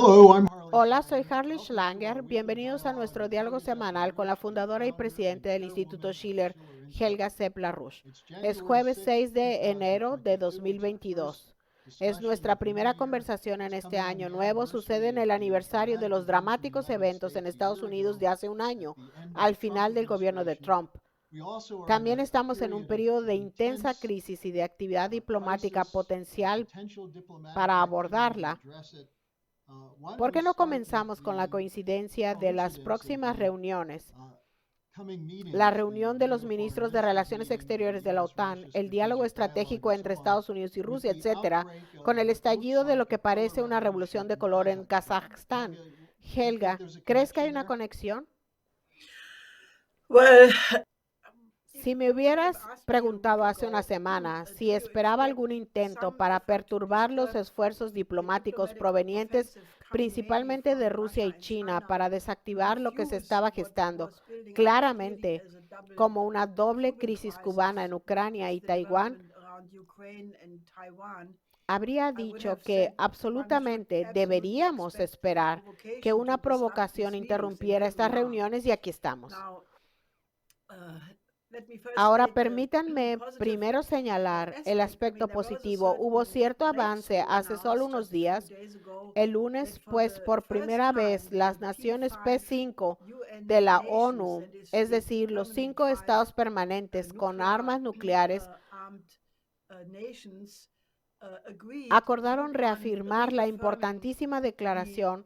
Hola, soy Harley Schlanger. Bienvenidos a nuestro diálogo semanal con la fundadora y presidente del Instituto Schiller, Helga Sepp-LaRouche. Es jueves 6 de enero de 2022. Es nuestra primera conversación en este año nuevo. Sucede en el aniversario de los dramáticos eventos en Estados Unidos de hace un año, al final del gobierno de Trump. También estamos en un periodo de intensa crisis y de actividad diplomática potencial para abordarla. ¿Por qué no comenzamos con la coincidencia de las próximas reuniones? La reunión de los ministros de Relaciones Exteriores de la OTAN, el diálogo estratégico entre Estados Unidos y Rusia, etcétera, con el estallido de lo que parece una revolución de color en Kazajstán. Helga, ¿crees que hay una conexión? Well, Si me hubieras preguntado hace una semana si esperaba algún intento para perturbar los esfuerzos diplomáticos provenientes principalmente de Rusia y China para desactivar lo que se estaba gestando claramente como una doble crisis cubana en Ucrania y Taiwán, habría dicho que absolutamente deberíamos esperar que una provocación interrumpiera estas reuniones y aquí estamos. Ahora permítanme primero señalar el aspecto positivo. Hubo cierto avance hace solo unos días, el lunes, pues por primera vez las naciones P5 de la ONU, es decir, los 5 estados permanentes con armas nucleares, acordaron reafirmar la importantísima declaración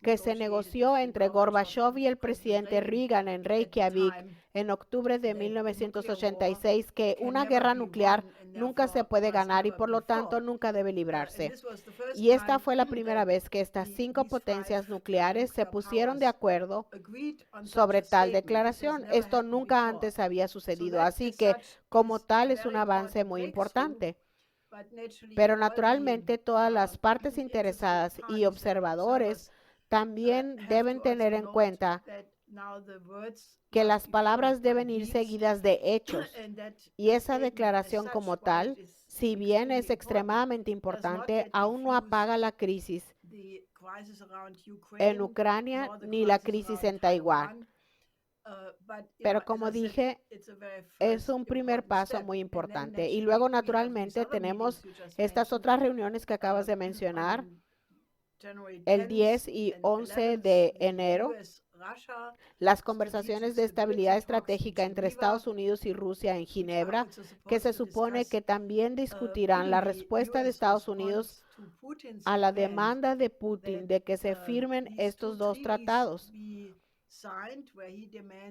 que se negoció entre Gorbachev y el presidente Reagan en Reykjavik en octubre de 1986, que una guerra nuclear nunca se puede ganar y por lo tanto nunca debe librarse. Y esta fue la primera vez que estas 5 potencias nucleares se pusieron de acuerdo sobre tal declaración. Esto nunca antes había sucedido, así que como tal es un avance muy importante. Pero naturalmente todas las partes interesadas y observadores también deben tener en cuenta que las palabras deben ir seguidas de hechos. Y esa declaración como tal, si bien es extremadamente importante, aún no apaga la crisis en Ucrania ni la crisis en Taiwán. Pero como dije, es un primer paso muy importante. Y luego, naturalmente, tenemos estas otras reuniones que acabas de mencionar, el 10 y 11 de enero, las conversaciones de estabilidad estratégica entre Estados Unidos y Rusia en Ginebra, que se supone que también discutirán la respuesta de Estados Unidos a la demanda de Putin de que se firmen estos dos tratados,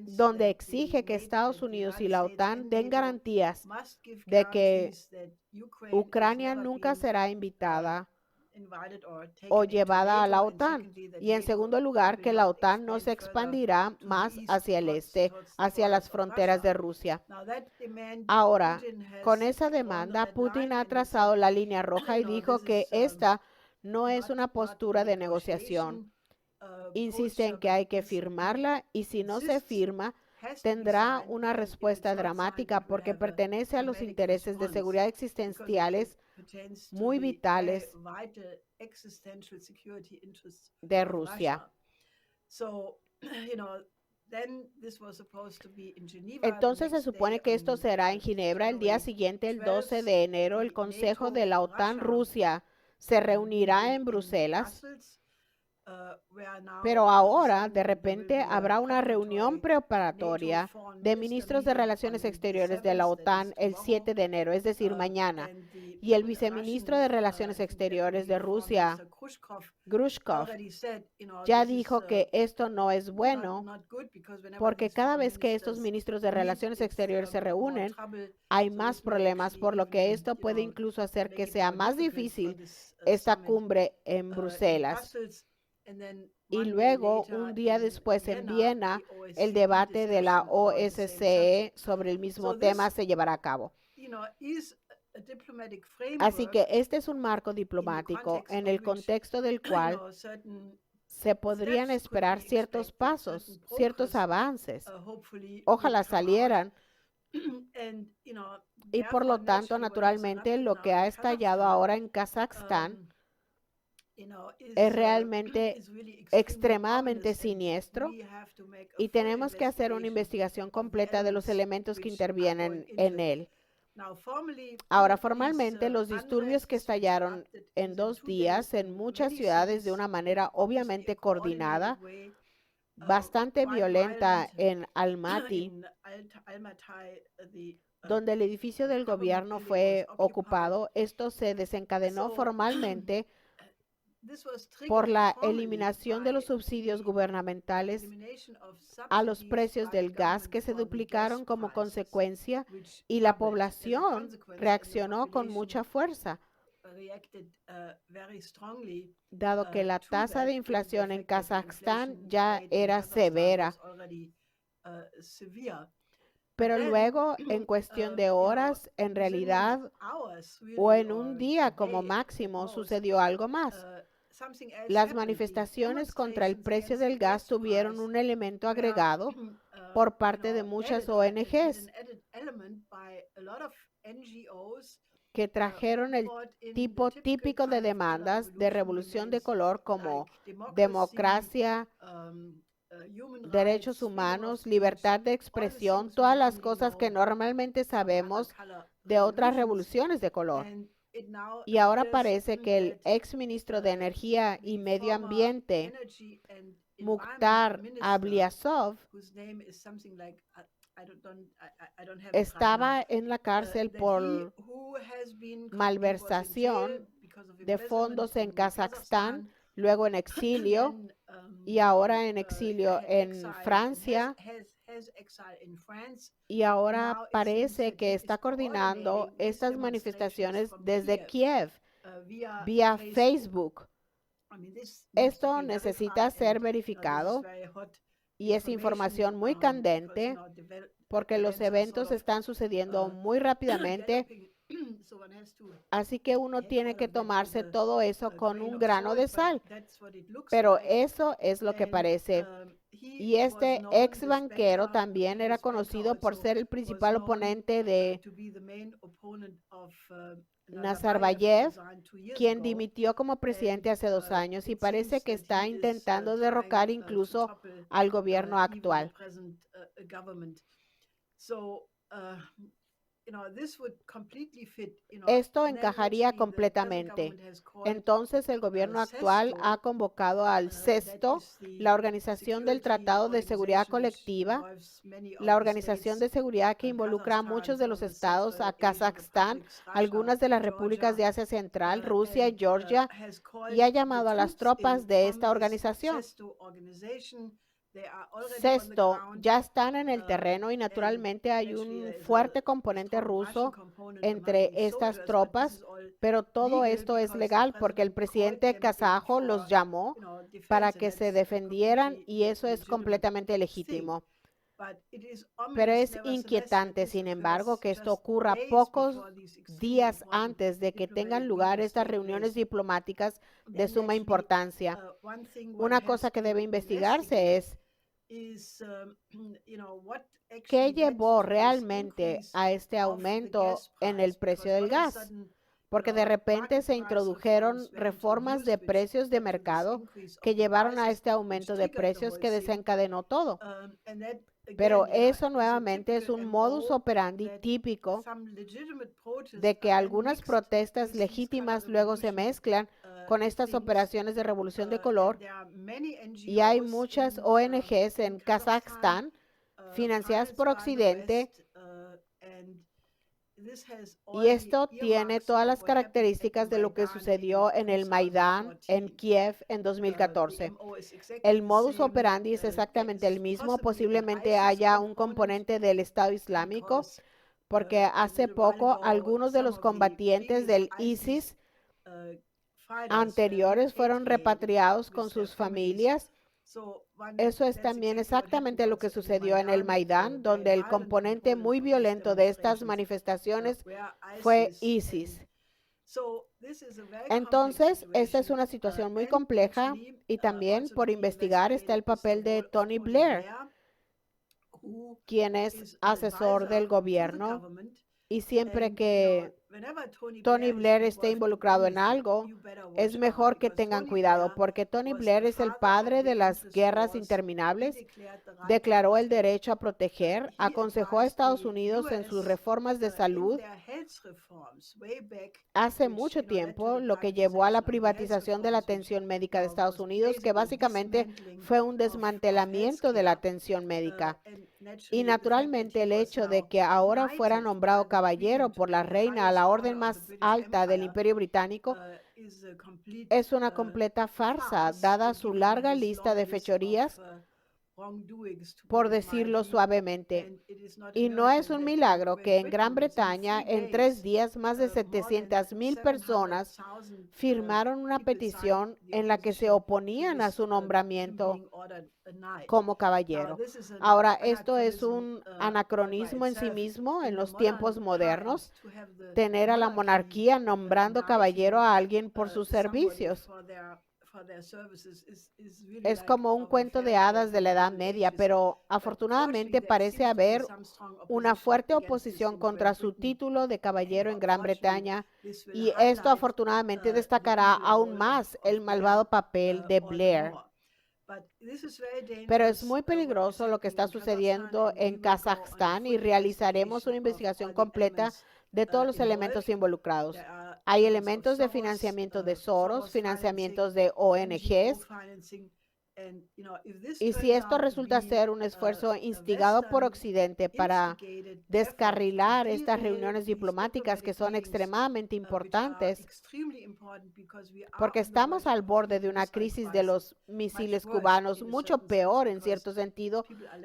donde exige que Estados Unidos y la OTAN den garantías de que Ucrania nunca será invitada o llevada a la OTAN. Y en segundo lugar, que la OTAN no se expandirá más hacia el este, hacia las fronteras de Rusia. Ahora, con esa demanda, Putin ha trazado la línea roja y dijo que esta no es una postura de negociación. Insiste en que hay que firmarla y si no se firma, tendrá una respuesta dramática porque pertenece a los intereses de seguridad existenciales muy vitales de Rusia. Entonces se supone que esto será en Ginebra el día siguiente, el 12 de enero, el Consejo de la OTAN-Rusia se reunirá en Bruselas. Pero ahora, de repente, habrá una reunión preparatoria de ministros de Relaciones Exteriores de la OTAN el 7 de enero, es decir, mañana. Y el viceministro de Relaciones Exteriores de Rusia, Grushkov, ya dijo que esto no es bueno porque cada vez que estos ministros de Relaciones Exteriores se reúnen, hay más problemas, por lo que esto puede incluso hacer que sea más difícil esta cumbre en Bruselas. Y luego, un día después en Viena, el debate de la OSCE sobre el mismo tema se llevará a cabo. Así que este es un marco diplomático en el contexto del cual se podrían esperar ciertos pasos, ciertos avances. Ojalá salieran Y por lo tanto, naturalmente, lo que ha estallado ahora en Kazajstán es realmente extremadamente siniestro y tenemos que hacer una investigación completa de los elementos que intervienen en él. Ahora, formalmente, los disturbios que estallaron en 2 días en muchas ciudades de una manera obviamente coordinada, bastante violenta en Almaty, donde el edificio del gobierno fue ocupado. Esto se desencadenó formalmente por la eliminación de los subsidios gubernamentales a los precios del gas, que se duplicaron como consecuencia, y la población reaccionó con mucha fuerza, dado que la tasa de inflación en Kazajstán ya era severa. Pero luego, en cuestión de horas, en realidad, o en un día como máximo, sucedió algo más. Las manifestaciones contra el precio del gas tuvieron un elemento agregado por parte de muchas ONGs que trajeron el tipo típico de demandas de revolución de color como democracia, derechos humanos, libertad de expresión, todas las cosas que normalmente sabemos de otras revoluciones de color. Y ahora parece que el ex ministro de Energía y Medio Ambiente, Mukhtar Ablyazov, estaba en la cárcel por malversación de fondos en Kazajstán, luego en exilio y ahora en exilio en Francia. Y ahora parece que está coordinando estas manifestaciones desde Kiev vía Facebook. Esto necesita ser verificado y es información muy candente porque los eventos están sucediendo muy rápidamente, así que uno tiene que tomarse todo eso con un grano de sal. Pero eso es lo que parece. Y este ex banquero también era conocido por ser el principal oponente de Nazarbayev, quien dimitió como presidente hace 2 años y parece que está intentando derrocar incluso al gobierno actual. Esto encajaría completamente. Entonces, el gobierno actual ha convocado al CESTO, la Organización del Tratado de Seguridad Colectiva, la organización de seguridad que involucra a muchos de los estados, a Kazajstán, algunas de las repúblicas de Asia Central, Rusia y Georgia, y ha llamado a las tropas de esta organización. Sexto, ya están en el terreno y naturalmente hay un fuerte componente ruso entre estas tropas, pero todo esto es legal porque el presidente kazajo los llamó para que se defendieran y eso es completamente legítimo. Pero es inquietante, sin embargo, que esto ocurra pocos días antes de que tengan lugar estas reuniones diplomáticas de suma importancia. Una cosa que debe investigarse es ¿qué llevó realmente a este aumento en el precio del gas? Porque de repente se introdujeron reformas de precios de mercado que llevaron a este aumento de precios que desencadenó todo. Pero eso nuevamente es un modus operandi típico de que algunas protestas legítimas luego se mezclan con estas operaciones de revolución de color, y hay muchas ONGs en Kazajstán financiadas por Occidente, y esto tiene todas las características de lo que sucedió en el Maidán en Kiev en 2014. El modus operandi es exactamente el mismo. Posiblemente haya un componente del Estado Islámico, porque hace poco algunos de los combatientes del ISIS anteriores fueron repatriados con sus familias. Eso es también exactamente lo que sucedió en el Maidán, donde el componente muy violento de estas manifestaciones fue ISIS. Entonces, esta es una situación muy compleja y también por investigar está el papel de Tony Blair, quien es asesor del gobierno, y siempre que Tony Blair esté involucrado en algo, es mejor que tengan cuidado, porque Tony Blair es el padre de las guerras interminables, declaró el derecho a proteger, aconsejó a Estados Unidos en sus reformas de salud hace mucho tiempo, lo que llevó a la privatización de la atención médica de Estados Unidos, que básicamente fue un desmantelamiento de la atención médica. Y naturalmente el hecho de que ahora fuera nombrado caballero por la reina a la orden más alta del Imperio Británico es una completa farsa, dada su larga lista de fechorías, por decirlo suavemente. Y no es un milagro que en Gran Bretaña en 3 días más de 700,000 personas firmaron una petición en la que se oponían a su nombramiento como caballero. Ahora, esto es un anacronismo en sí mismo en los tiempos modernos, tener a la monarquía nombrando caballero a alguien por sus servicios. Es como un cuento de hadas de la Edad Media, pero afortunadamente parece haber una fuerte oposición contra su título de caballero en Gran Bretaña, y esto afortunadamente destacará aún más el malvado papel de Blair. Pero es muy peligroso lo que está sucediendo en Kazajstán y realizaremos una investigación completa de todos los elementos involucrados. Hay elementos de financiamiento de Soros, financiamientos de ONGs, y si esto resulta ser un esfuerzo instigado por Occidente para descarrilar estas reuniones diplomáticas que son extremadamente importantes, porque estamos al borde de una crisis de los misiles cubanos, mucho peor en cierto sentido,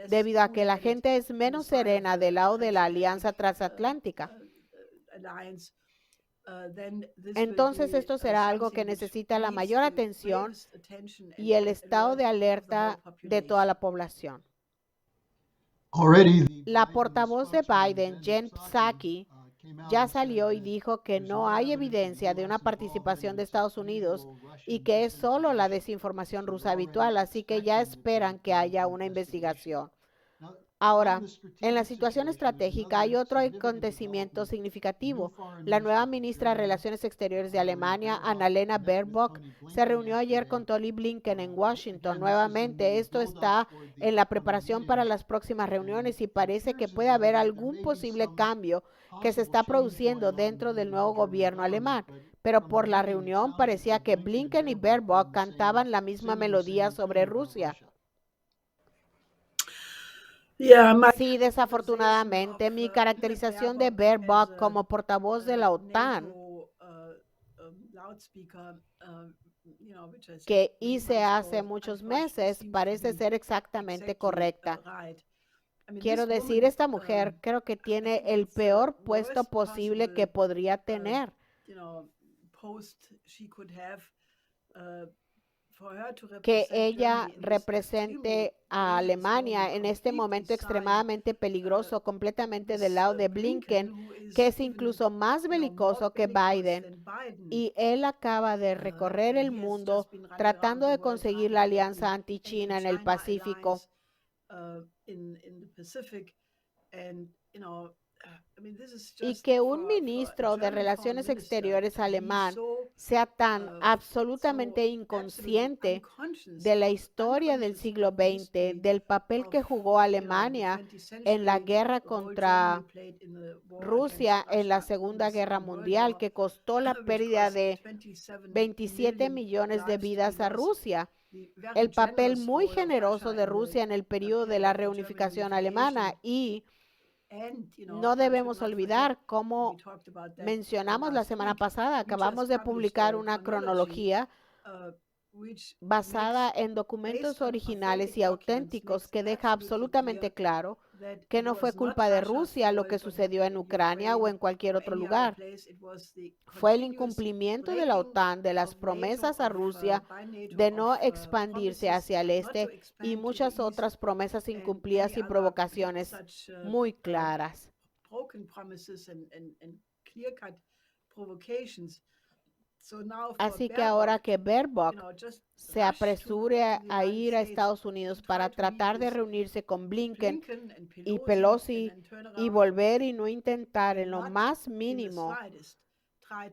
debido a que la gente es menos serena del lado de la Alianza Transatlántica. Entonces esto será algo que necesita la mayor atención y el estado de alerta de toda la población. La portavoz de Biden, Jen Psaki, ya salió y dijo que no hay evidencia de una participación de Estados Unidos y que es solo la desinformación rusa habitual, así que ya esperan que haya una investigación. Ahora, en la situación estratégica hay otro acontecimiento significativo. La nueva ministra de Relaciones Exteriores de Alemania, Annalena Baerbock, se reunió ayer con Tony Blinken en Washington. Nuevamente, esto está en la preparación para las próximas reuniones y parece que puede haber algún posible cambio que se está produciendo dentro del nuevo gobierno alemán. Pero por la reunión parecía que Blinken y Baerbock cantaban la misma melodía sobre Rusia. Sí, desafortunadamente, mi caracterización de Baerbock como portavoz de la OTAN que hice hace muchos meses parece ser exactamente correcta. Quiero decir, esta mujer creo que tiene el peor puesto posible que podría tener. Que ella represente a Alemania en este momento extremadamente peligroso, completamente del lado de Blinken, que es incluso más belicoso que Biden. Y él acaba de recorrer el mundo tratando de conseguir la alianza anti-China en el Pacífico. Y que un ministro de Relaciones Exteriores alemán sea tan absolutamente inconsciente de la historia del siglo XX, del papel que jugó Alemania en la guerra contra Rusia en la Segunda Guerra Mundial, que costó la pérdida de 27 millones de vidas a Rusia. El papel muy generoso de Rusia en el periodo de la reunificación alemana, y no debemos olvidar, como mencionamos la semana pasada, acabamos de publicar una cronología basada en documentos originales y auténticos que deja absolutamente claro que no fue culpa de Rusia lo que sucedió en Ucrania o en cualquier otro lugar. Fue el incumplimiento de la OTAN de las promesas a Rusia de no expandirse hacia el este y muchas otras promesas incumplidas y provocaciones muy claras. Así que ahora que Baerbock se apresure a ir a Estados Unidos para tratar de reunirse con Blinken y Pelosi y volver y no intentar en lo más mínimo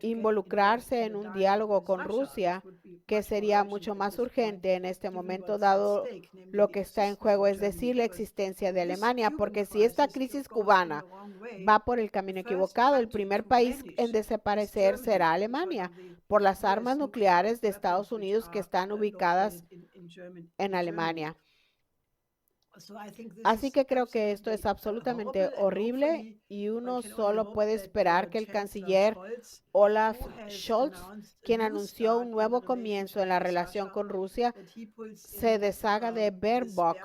involucrarse en un diálogo con Rusia, que sería mucho más urgente en este momento dado lo que está en juego, es decir, la existencia de Alemania, porque si esta crisis cubana va por el camino equivocado, el primer país en desaparecer será Alemania por las armas nucleares de Estados Unidos que están ubicadas en Alemania. Así que creo que esto es absolutamente horrible y uno solo puede esperar que el canciller Olaf Scholz, quien anunció un nuevo comienzo en la relación con Rusia, se deshaga de Baerbock.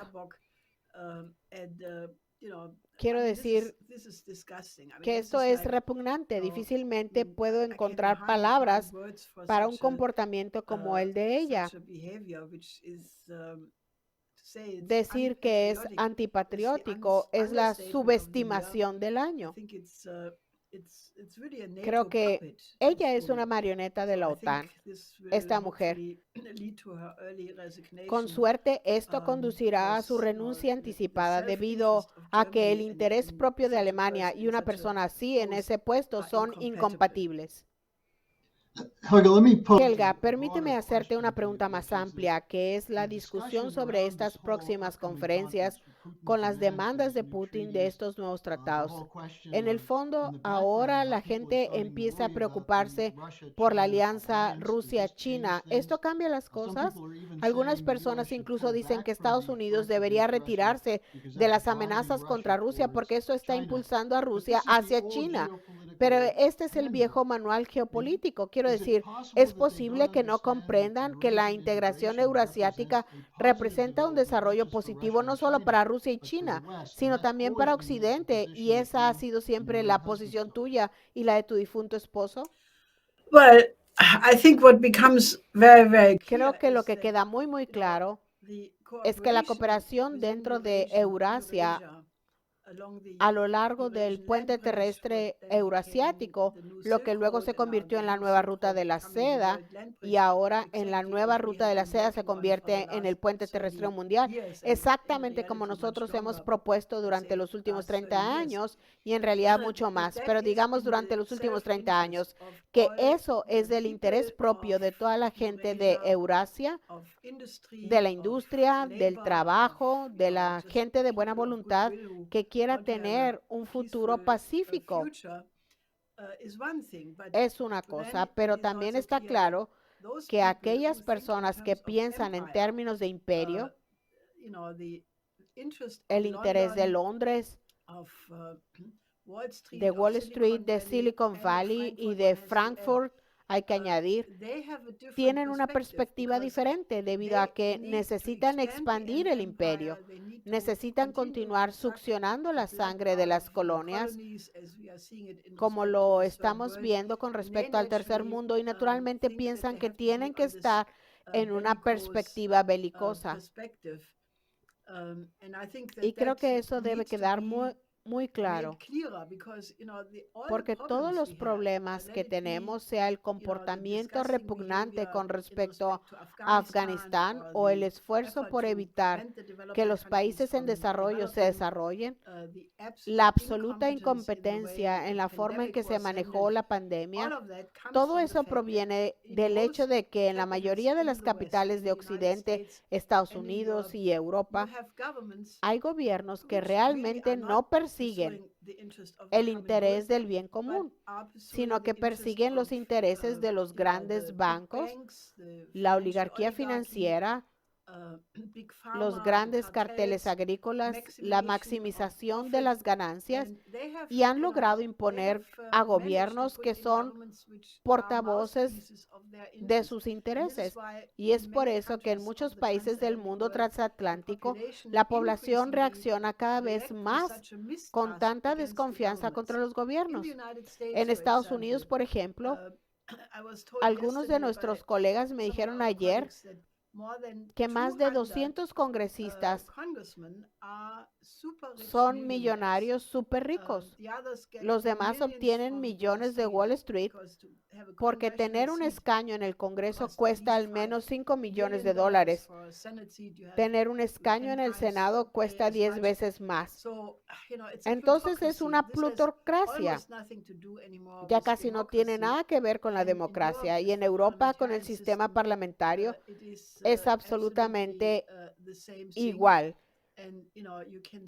Quiero decir que esto es repugnante. Difícilmente puedo encontrar palabras para un comportamiento como el de ella. Decir que es antipatriótico es la subestimación del año. Creo que ella es una marioneta de la OTAN, esta mujer. Con suerte, esto conducirá a su renuncia anticipada debido a que el interés propio de Alemania y una persona así en ese puesto son incompatibles. Helga, permíteme hacerte una pregunta más amplia, que es la discusión sobre estas próximas conferencias con las demandas de Putin de estos nuevos tratados. En el fondo, ahora la gente empieza a preocuparse por la alianza Rusia-China. ¿Esto cambia las cosas? Algunas personas incluso dicen que Estados Unidos debería retirarse de las amenazas contra Rusia porque eso está impulsando a Rusia hacia China. Pero este es el viejo manual geopolítico. Quiero decir, es posible que no comprendan que la integración euroasiática representa un desarrollo positivo no solo para Rusia y China, sino también para Occidente. ¿Y esa ha sido siempre la posición tuya y la de tu difunto esposo? Creo que lo que queda muy claro es que la cooperación dentro de Eurasia a lo largo del puente terrestre euroasiático, lo que luego se convirtió en la nueva ruta de la seda y ahora en la nueva ruta de la seda se convierte en el puente terrestre mundial, exactamente como nosotros hemos propuesto durante los últimos 30 años y en realidad mucho más, pero digamos durante los últimos 30 años, que eso es del interés propio de toda la gente de Eurasia, de la industria, del trabajo, de la gente de buena voluntad que quiera tener un futuro pacífico. Es una cosa, pero también está claro que aquellas personas que piensan en términos de imperio, el interés de Londres, de Wall Street, de Silicon Valley y de Frankfurt, hay que añadir, tienen una perspectiva diferente debido a que necesitan expandir el imperio, necesitan continuar succionando la sangre de las colonias, como lo estamos viendo con respecto al tercer mundo, y naturalmente piensan que tienen que estar en una perspectiva belicosa. Y creo que eso debe quedar muy claro, porque todos los problemas que tenemos, sea el comportamiento repugnante con respecto a Afganistán o el esfuerzo por evitar que los países en desarrollo se desarrollen, la absoluta incompetencia en la forma en que se manejó la pandemia, todo eso proviene del hecho de que en la mayoría de las capitales de Occidente, Estados Unidos y Europa, hay gobiernos que realmente no persiguen el interés del bien común, sino que persiguen los intereses de los grandes bancos, la oligarquía financiera, los grandes carteles agrícolas, la maximización de las ganancias, y han logrado imponer a gobiernos que son portavoces de sus intereses. Y es por eso que en muchos países del mundo transatlántico la población reacciona cada vez más con tanta desconfianza contra los gobiernos. En Estados Unidos, por ejemplo, algunos de nuestros colegas me dijeron ayer que más de 200 congresistas son millonarios súper ricos. Los demás obtienen millones de Wall Street porque tener un escaño en el Congreso cuesta al menos $5 millones. Tener un escaño en el Senado cuesta 10 veces más. Entonces es una plutocracia. Ya casi no tiene nada que ver con la democracia. Y en Europa, con el sistema parlamentario, es absolutamente igual.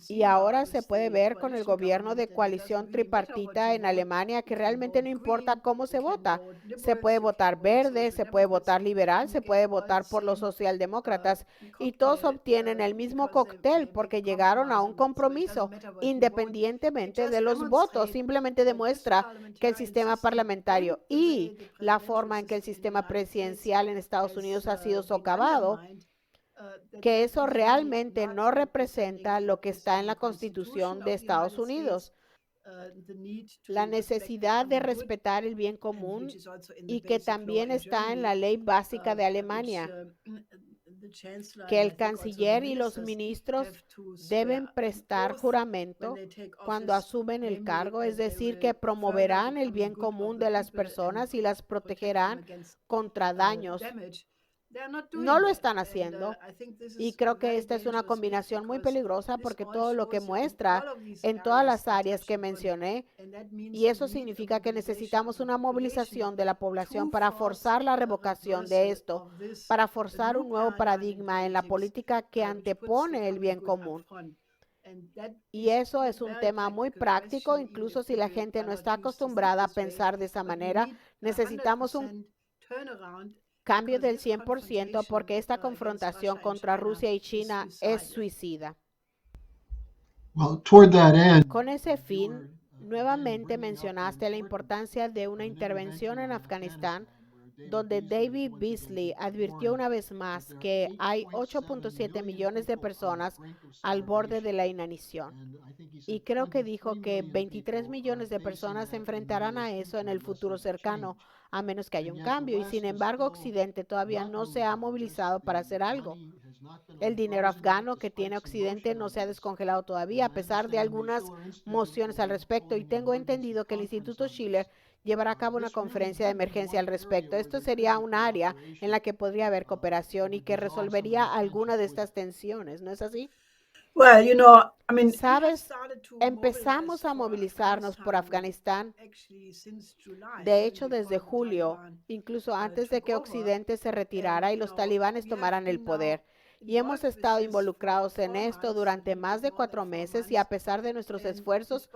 Y ahora se puede ver con el gobierno de coalición tripartita en Alemania que realmente no importa cómo se vota. Se puede votar verde, se puede votar liberal, se puede votar por los socialdemócratas y todos obtienen el mismo cóctel porque llegaron a un compromiso independientemente de los votos. Simplemente demuestra que el sistema parlamentario y la forma en que el sistema presidencial en Estados Unidos ha sido socavado, que eso realmente no representa lo que está en la Constitución de Estados Unidos. La necesidad de respetar el bien común y que también está en la ley básica de Alemania, que el canciller y los ministros deben prestar juramento cuando asumen el cargo, es decir, que promoverán el bien común de las personas y las protegerán contra daños. No lo están haciendo y creo que esta es una combinación muy peligrosa porque todo lo que muestra en todas las áreas que mencioné, y eso significa que necesitamos una movilización de la población para forzar la revocación de esto, para forzar un nuevo paradigma en la política que antepone el bien común. Y eso es un tema muy práctico, incluso si la gente no está acostumbrada a pensar de esa manera. Necesitamos un cambio del 100% porque esta confrontación contra Rusia y China es suicida. Con ese fin, nuevamente mencionaste la importancia de una intervención en Afganistán, donde David Beasley advirtió una vez más que hay 8.7 millones de personas al borde de la inanición. Y creo que dijo que 23 millones de personas se enfrentarán a eso en el futuro cercano, a menos que haya un cambio. Y sin embargo, Occidente todavía no se ha movilizado para hacer algo. El dinero afgano que tiene Occidente no se ha descongelado todavía, a pesar de algunas mociones al respecto. Y tengo entendido que el Instituto Schiller llevará a cabo una conferencia de emergencia al respecto. Esto sería un área en la que podría haber cooperación y que resolvería alguna de estas tensiones, ¿no es así? Sabes, empezamos a movilizarnos por Afganistán, de hecho, desde julio, incluso antes de que Occidente se retirara y los talibanes tomaran el poder. Y hemos estado involucrados en esto durante más de 4 meses y a pesar de nuestros esfuerzos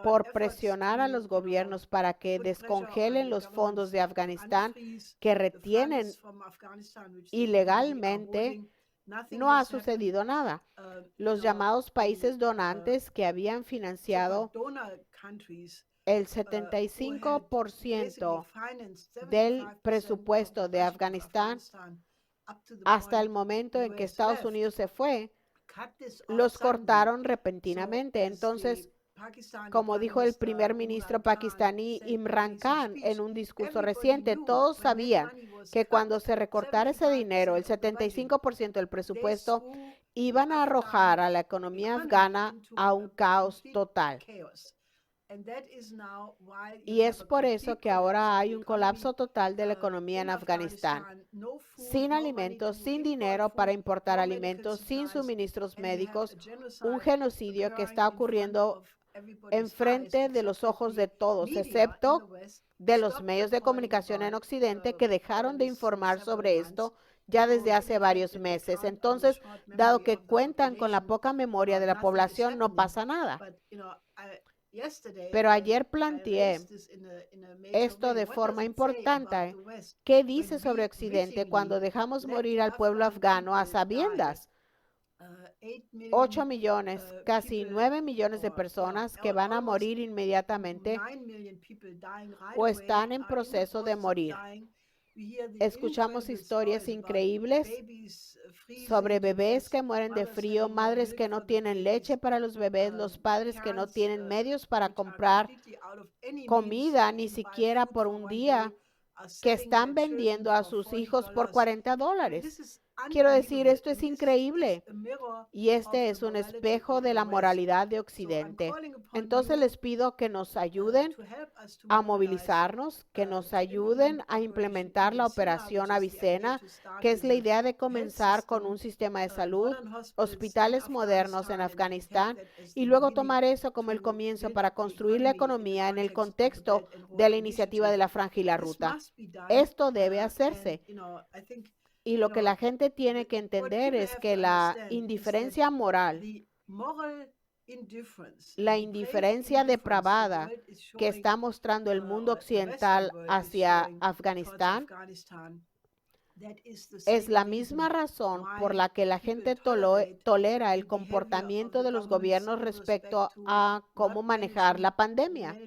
por presionar a los gobiernos para que descongelen los fondos de Afganistán que retienen ilegalmente, no ha sucedido nada. Los llamados países donantes que habían financiado el 75% del presupuesto de Afganistán hasta el momento en que Estados Unidos se fue, los cortaron repentinamente. Entonces, como dijo el primer ministro pakistaní Imran Khan en un discurso reciente, todos sabían que cuando se recortara ese dinero, el 75% del presupuesto, iban a arrojar a la economía afgana a un caos total. Y es por eso que ahora hay un colapso total de la economía en Afganistán. Sin alimentos, sin dinero para importar alimentos, sin suministros médicos, un genocidio que está ocurriendo enfrente de los ojos de todos, excepto de los medios de comunicación en Occidente que dejaron de informar sobre esto ya desde hace varios meses. Entonces, dado que cuentan con la poca memoria de la población, no pasa nada. Pero ayer planteé esto de forma importante. ¿Qué dice sobre Occidente cuando dejamos morir al pueblo afgano a sabiendas? 8 millones, casi 9 millones de personas que van a morir inmediatamente o están en proceso de morir. Escuchamos historias increíbles sobre bebés que mueren de frío, madres que no tienen leche para los bebés, los padres que no tienen medios para comprar comida ni siquiera por un día, que están vendiendo a sus hijos por $40. Quiero decir, esto es increíble. Y este es un espejo de la moralidad de Occidente. Entonces les pido que nos ayuden a movilizarnos, que nos ayuden a implementar la operación Avicena, que es la idea de comenzar con un sistema de salud, hospitales modernos en Afganistán y luego tomar eso como el comienzo para construir la economía en el contexto de la iniciativa de la Franja y la Ruta. Esto debe hacerse. Y lo que la gente tiene que entender es que la indiferencia moral, la indiferencia depravada que está mostrando el mundo occidental hacia Afganistán es la misma razón por la que la gente tolera el comportamiento de los gobiernos respecto a cómo manejar la pandemia.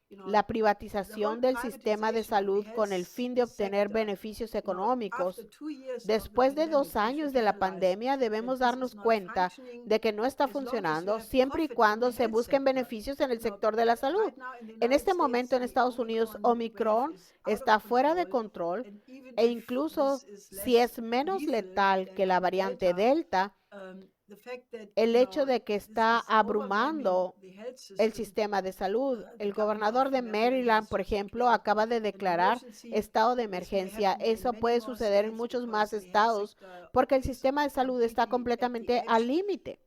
La privatización del sistema de salud con el fin de obtener beneficios económicos. Después de 2 años de la pandemia, debemos darnos cuenta de que no está funcionando siempre y cuando se busquen beneficios en el sector de la salud. En este momento en Estados Unidos, Omicron está fuera de control e incluso si es menos letal que la variante Delta, el hecho de que está abrumando el sistema de salud. El gobernador de Maryland, por ejemplo, acaba de declarar estado de emergencia. Eso puede suceder en muchos más estados porque el sistema de salud está completamente al límite.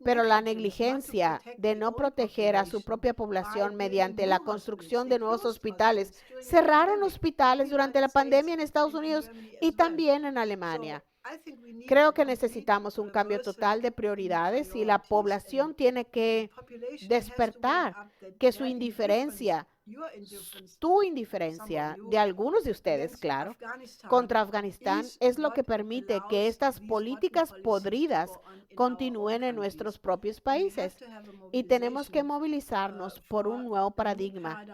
Pero la negligencia de no proteger a su propia población mediante la construcción de nuevos hospitales. Cerraron hospitales durante la pandemia en Estados Unidos y también en Alemania. Creo que necesitamos un cambio total de prioridades y la población tiene que despertar que su indiferencia, tu indiferencia, de algunos de ustedes, claro, contra Afganistán es lo que permite que estas políticas podridas continúen en nuestros propios países. Y tenemos que movilizarnos por un nuevo paradigma,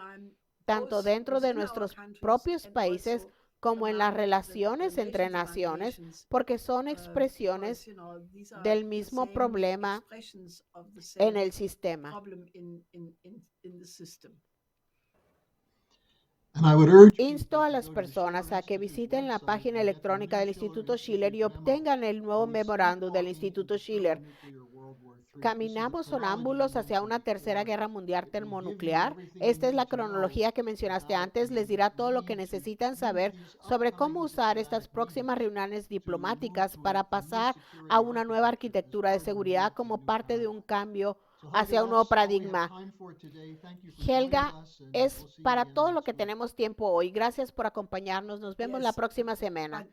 tanto dentro de nuestros propios países como en las relaciones entre naciones, porque son expresiones del mismo problema en el sistema. Insto a las personas a que visiten la página electrónica del Instituto Schiller y obtengan el nuevo memorándum del Instituto Schiller. Caminamos sonámbulos hacia una tercera guerra mundial termonuclear. Esta es la cronología que mencionaste antes. Les dirá todo lo que necesitan saber sobre cómo usar estas próximas reuniones diplomáticas para pasar a una nueva arquitectura de seguridad como parte de un cambio hacia un nuevo paradigma. Helga, es para todo lo que tenemos tiempo hoy. Gracias por acompañarnos. Nos vemos la próxima semana.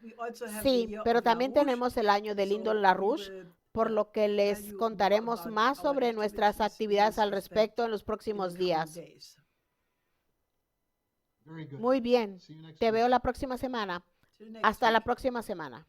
Sí, pero también tenemos el año de Lyndon LaRouche, por lo que les contaremos más sobre nuestras actividades al respecto en los próximos días. Muy bien, te veo la próxima semana. Hasta la próxima semana.